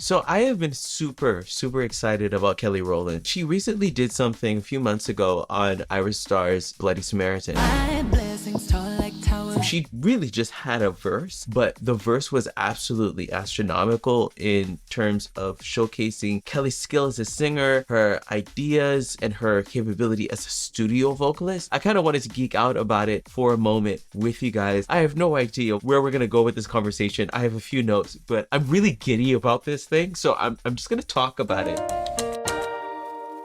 So I have been super excited about Kelly Rowland. She recently did something a few months ago on Ayra Starr's Bloody Samaritan. She really just had a verse, but the verse was absolutely astronomical in terms of showcasing Kelly's skill as a singer, her ideas, and her capability as a studio vocalist. I kind of wanted to geek out about it for a moment with you guys. I have no idea where we're gonna go with this conversation. I have a few notes, but I'm really giddy about this thing, so I'm just gonna talk about it.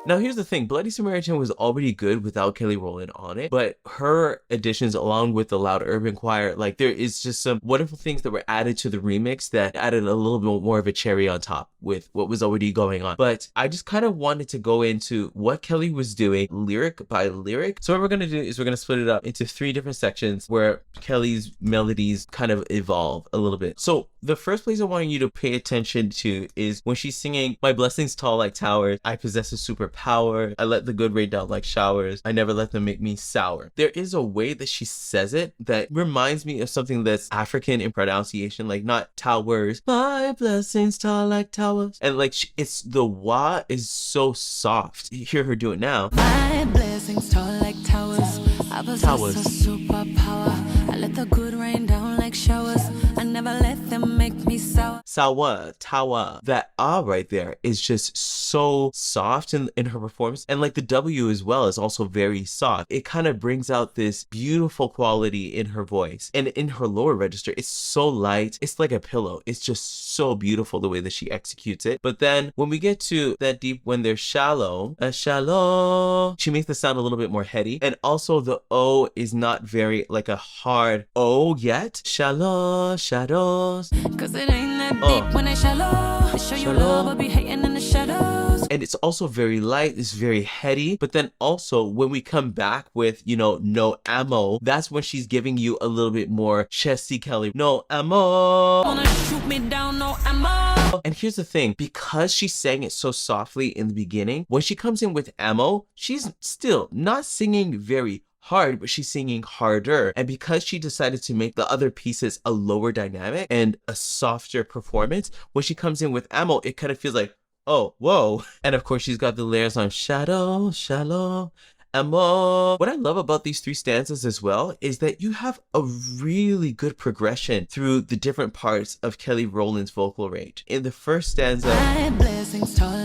Now, here's the thing. Bloody Samaritan was already good without Kelly Rowland on it, but her additions along with the loud urban choir, like there is just some wonderful things that were added to the remix that added a little bit more of a cherry on top with what was already going on. But I just kind of wanted to go into what Kelly was doing lyric by lyric. So what we're going to do is we're going to split it up into 3 different sections where Kelly's melodies kind of evolve a little bit. So the first place I want you to pay attention to is when she's singing, "My blessings tall like towers, I possess a superpower, I let the good rain down like showers, I never let them make me sour." There is a way that she says it that reminds me of something that's African in pronunciation, like not towers, "My blessings tall like towers," and like it's the wa is so soft. You hear her do it now. My blessings tall like towers, I possess a superpower, I let the good rain down like showers, I never let them make me sour. Sawa, tawa. That ah right there is just so soft in her performance. And like the W as well is also very soft. It kind of brings out this beautiful quality in her voice. And in her lower register, it's so light. It's like a pillow. It's just so beautiful the way that she executes it. But then when we get to that deep, when they're shallow, shallow, she makes the sound a little bit more heady. And also the O is not very like a hard O yet. Shallow, shadows. Cause it ain't that deep when they shallow. They show you love, but be hating in the shadows. And it's also very light, it's very heady. But then also when we come back with, you know, no ammo, that's when she's giving you a little bit more chesty Kelly. No ammo. Wanna shoot me down, no ammo. And here's the thing, because she sang it so softly in the beginning, when she comes in with ammo, she's still not singing very hard, but she's singing harder. And because she decided to make the other pieces a lower dynamic and a softer performance, when she comes in with ammo, it kind of feels like, oh, whoa. And of course, she's got the layers on shadow, shallow, ammo. What I love about these 3 stanzas as well is that you have a really good progression through the different parts of Kelly Rowland's vocal range. In the first stanza,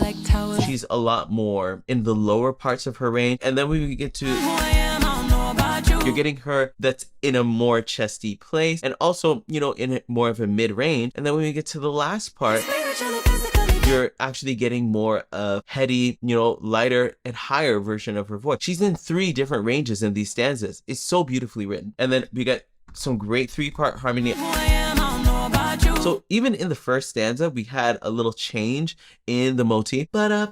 like she's a lot more in the lower parts of her range. And then when we get to you're getting her that's in a more chesty place and also, you know, in more of a mid-range. And then when we get to the last part, you're actually getting more of heady, you know, lighter and higher version of her voice. She's in 3 different ranges in these stanzas. It's so beautifully written. And then we got some great 3-part harmony. So even in the first stanza, we had a little change in the motif. And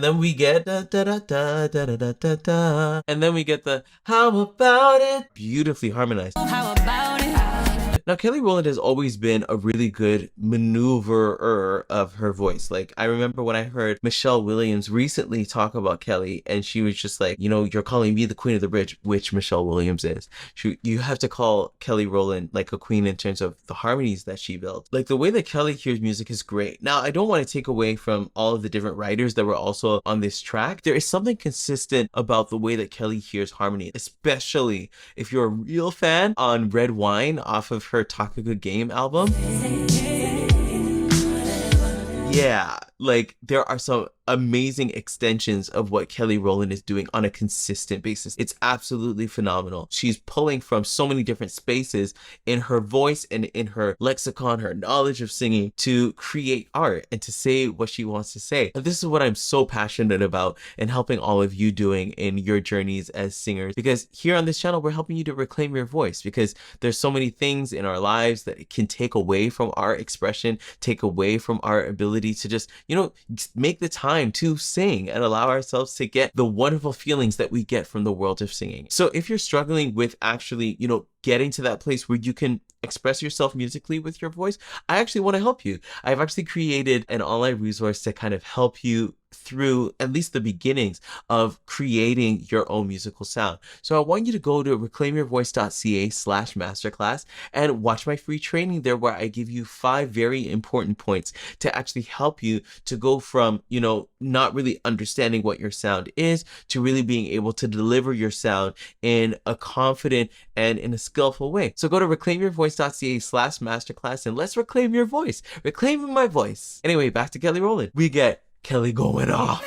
then we get and then we get the how about it, beautifully harmonized. How about it? Now, Kelly Rowland has always been a really good maneuverer of her voice. Like, I remember when I heard Michelle Williams recently talk about Kelly, and she was just like, you know, you're calling me the queen of the bridge, which Michelle Williams is. You have to call Kelly Rowland like a queen in terms of the harmonies that she built. Like, the way that Kelly hears music is great. Now, I don't want to take away from all of the different writers that were also on this track. There is something consistent about the way that Kelly hears harmony, especially if you're a real fan on Red Wine off of her Talk a Good Game album. Yeah, like there are some amazing extensions of what Kelly Rowland is doing on a consistent basis. It's absolutely phenomenal. She's pulling from so many different spaces in her voice and in her lexicon, her knowledge of singing to create art and to say what she wants to say. And this is what I'm so passionate about and helping all of you doing in your journeys as singers, because here on this channel, we're helping you to reclaim your voice, because there's so many things in our lives that can take away from our expression, take away from our ability to just, you know, make the time to sing and allow ourselves to get the wonderful feelings that we get from the world of singing. So if you're struggling with actually, you know, getting to that place where you can express yourself musically with your voice, I actually want to help you. I've actually created an online resource to kind of help you through at least the beginnings of creating your own musical sound. So I want you to go to reclaimyourvoice.ca/masterclass and watch my free training there, where I give you 5 very important points to actually help you to go from, not really understanding what your sound is to really being able to deliver your sound in a confident and in a skillful way. So go to reclaimyourvoice.ca/masterclass and let's reclaim your voice. Reclaiming my voice. Anyway, back to Kelly Rowland. We get Kelly going off.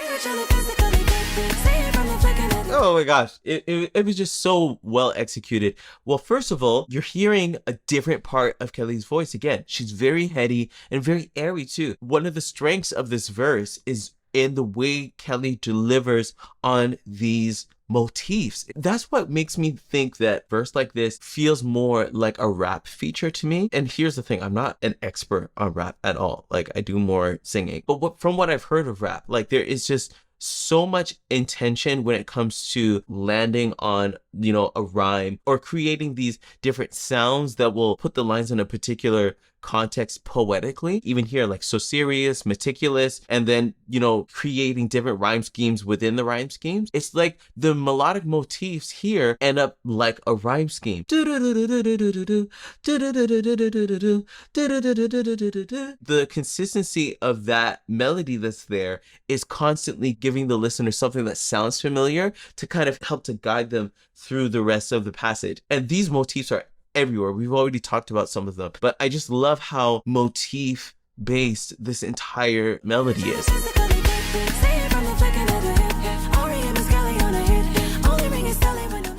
Oh my gosh, it was just so well executed. Well, first of all, you're hearing a different part of Kelly's voice again. She's very heady and very airy too. One of the strengths of this verse is in the way Kelly delivers on these motifs. That's what makes me think that verse like this feels more like a rap feature to me. And here's the thing, I'm not an expert on rap at all. Like, I do more singing. But from what I've heard of rap, like, there is just so much intention when it comes to landing on, a rhyme or creating these different sounds that will put the lines in a particular context poetically. Even here, like, so serious, meticulous, and then, creating different rhyme schemes within the rhyme schemes. It's like the melodic motifs here end up like a rhyme scheme. The consistency of that melody that's there is constantly giving the listener something that sounds familiar to kind of help to guide them through the rest of the passage. And these motifs are everywhere. We've already talked about some of them, but I just love how motif based this entire melody is.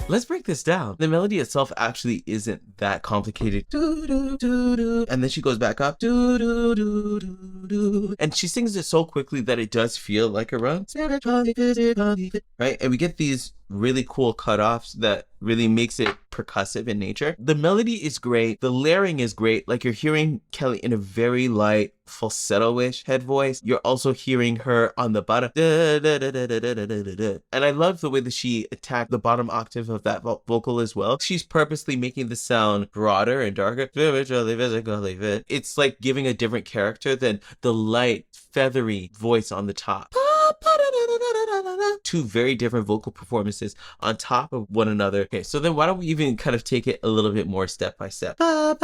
Let's break this down. The melody itself actually isn't that complicated. And then she goes back up. And she sings it so quickly that it does feel like a run. Right? And we get these really cool cutoffs that really makes it percussive in nature. The melody is great. The layering is great. Like, you're hearing Kelly in a very light falsetto-ish head voice. You're also hearing her on the bottom. And I love the way that she attacked the bottom octave of that vocal as well. She's purposely making the sound broader and darker. It's like giving a different character than the light, feathery voice on the top. Two very different vocal performances on top of one another. Okay, so then why don't we even kind of take it a little bit more step by step. And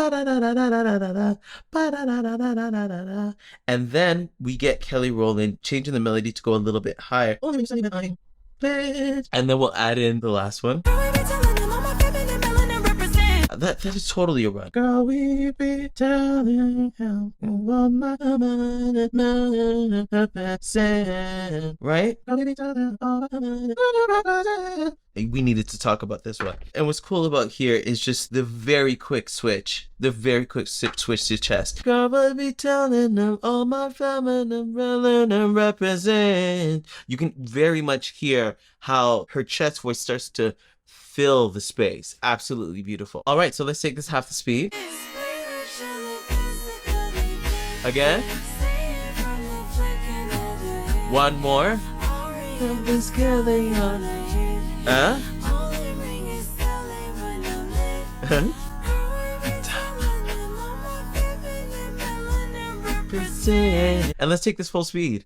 then we get Kelly Rowland changing the melody to go a little bit higher. And then we'll add in the last one. That is totally a run. Girl, we be telling him right? We needed to talk about this one. And what's cool about here is just the very quick switch. The very quick switch to chest. Girl, I be telling them all my feminine and represent. You can very much hear how her chest voice starts to fill the space. Absolutely beautiful. All right, so let's take this half the speed. Again. One more. Huh? And let's take this full speed.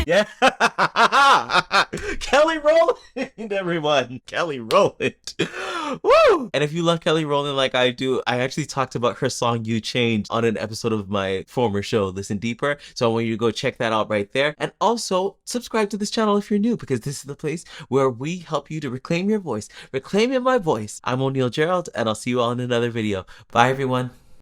Yeah. Kelly Rowland, everyone. Kelly Rowland. Woo! And if you love Kelly Rowland like I do, I actually talked about her song You Change on an episode of my former show, Listen Deeper. So I want you to go check that out right there. And also subscribe to this channel if you're new, because this is the place where we help you to reclaim your voice. Reclaiming my voice. I'm O'Neal Gerald, and I'll see you all in another video. Bye, everyone.